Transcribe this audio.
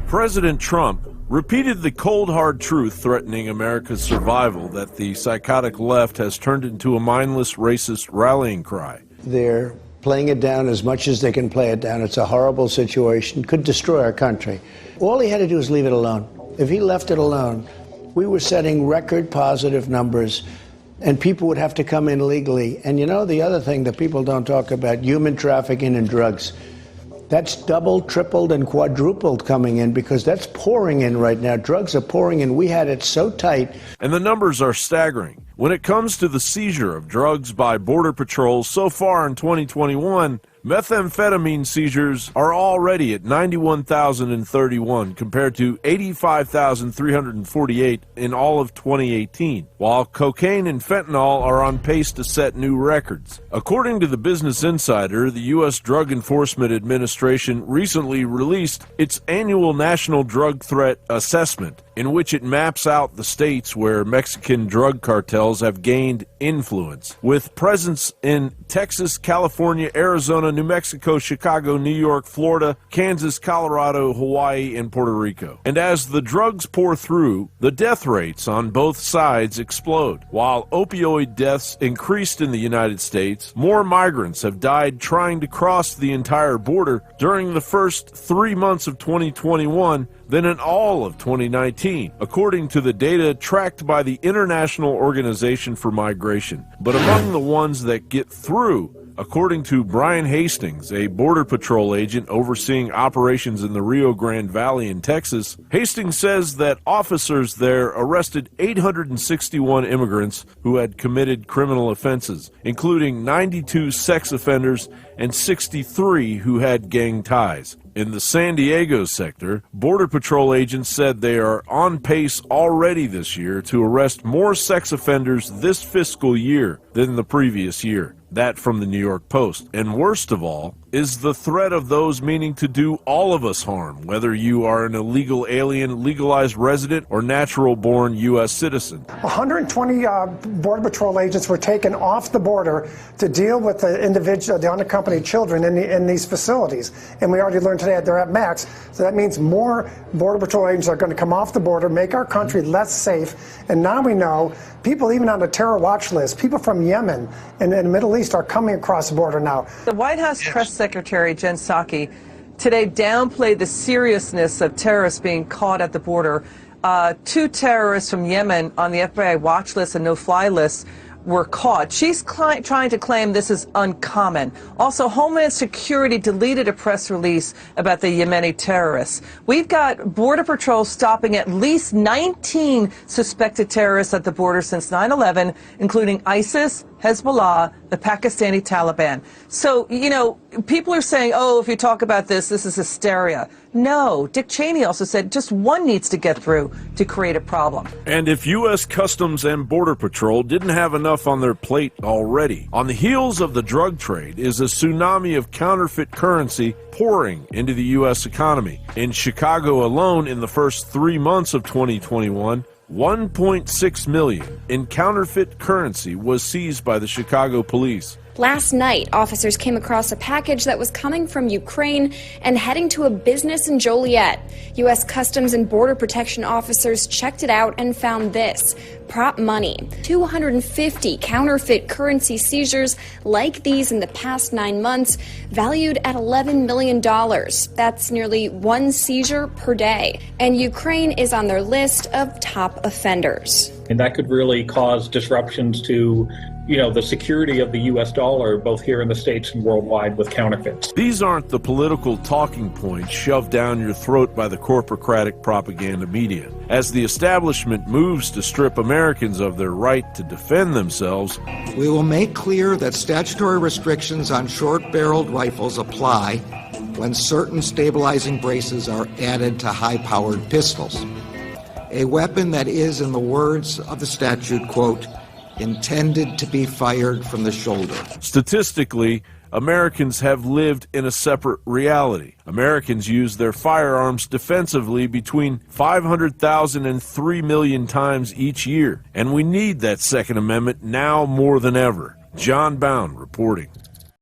President Trump repeated the cold, hard truth threatening America's survival that the psychotic left has turned into a mindless, racist rallying cry. They're playing it down as much as they can play it down. It's a horrible situation, could destroy our country. All he had to do was leave it alone. If he left it alone, we were setting record positive numbers, and people would have to come in legally. And you know, the other thing that people don't talk about, human trafficking and drugs. That's doubled, tripled, and quadrupled coming in because that's pouring in right now. Drugs are pouring in. We had it so tight. And the numbers are staggering. When it comes to the seizure of drugs by Border Patrol so far in 2021, methamphetamine seizures are already at 91,031 compared to 85,348 in all of 2018, while cocaine and fentanyl are on pace to set new records. According to the Business Insider, the U.S. Drug Enforcement Administration recently released its annual National Drug Threat Assessment, in which it maps out the states where Mexican drug cartels have gained influence, with presence in Texas, California, Arizona, New Mexico, Chicago, New York, Florida, Kansas, Colorado, Hawaii, and Puerto Rico. And as the drugs pour through, the death rates on both sides explode. While opioid deaths increased in the United States, more migrants have died trying to cross the entire border during the first 3 months of 2021 than in all of 2019, according to the data tracked by the International Organization for Migration. But among the ones that get through, according to Brian Hastings, a Border Patrol agent overseeing operations in the Rio Grande Valley in Texas, Hastings says that officers there arrested 861 immigrants who had committed criminal offenses, including 92 sex offenders and 63 who had gang ties. In the San Diego sector, Border Patrol agents said they are on pace already this year to arrest more sex offenders this fiscal year than the previous year. That from the New York Post. And worst of all is the threat of those meaning to do all of us harm, whether you are an illegal alien, legalized resident, or natural-born U.S. citizen. 120 Border Patrol agents were taken off the border to deal with the individual, the unaccompanied children in these facilities. And we already learned today they're at max. So that means more Border Patrol agents are going to come off the border, make our country less safe. And now we know people even on the terror watch list, people from Yemen and the Middle East are coming across the border now. The White House Press Secretary Jen Psaki today downplayed the seriousness of terrorists being caught at the border. 2 terrorists from Yemen on the FBI watch list and no-fly list were caught. She's trying to claim this is uncommon. Also, Homeland Security deleted a press release about the Yemeni terrorists. We've got Border Patrol stopping at least 19 suspected terrorists at the border since 9/11, including ISIS, Hezbollah, the Pakistani Taliban. So, you know, people are saying, oh, if you talk about this is hysteria. No, Dick Cheney also said just one needs to get through to create a problem. And if U.S. Customs and Border Patrol didn't have enough on their plate already, on the heels of the drug trade is a tsunami of counterfeit currency pouring into the U.S. economy. In Chicago alone, in the first 3 months of 2021, 1.6 million in counterfeit currency was seized by the Chicago police. Last night, officers came across a package that was coming from Ukraine and heading to a business in Joliet. U.S. Customs and Border Protection officers checked it out and found this: prop money. 250 counterfeit currency seizures like these in the past 9 months, valued at $11 million. That's nearly 1 seizure per day. And Ukraine is on their list of top offenders. And that could really cause disruptions to, you know, the security of the U.S. dollar, both here in the States and worldwide, with counterfeits. These aren't the political talking points shoved down your throat by the corporacratic propaganda media. As the establishment moves to strip Americans of their right to defend themselves, we will make clear that statutory restrictions on short-barreled rifles apply when certain stabilizing braces are added to high-powered pistols. A weapon that is, in the words of the statute, quote, intended to be fired from the shoulder. Statistically, Americans have lived in a separate reality. Americans use their firearms defensively between 500,000 and 3 million times each year. And we need that Second Amendment now more than ever. John Bound reporting.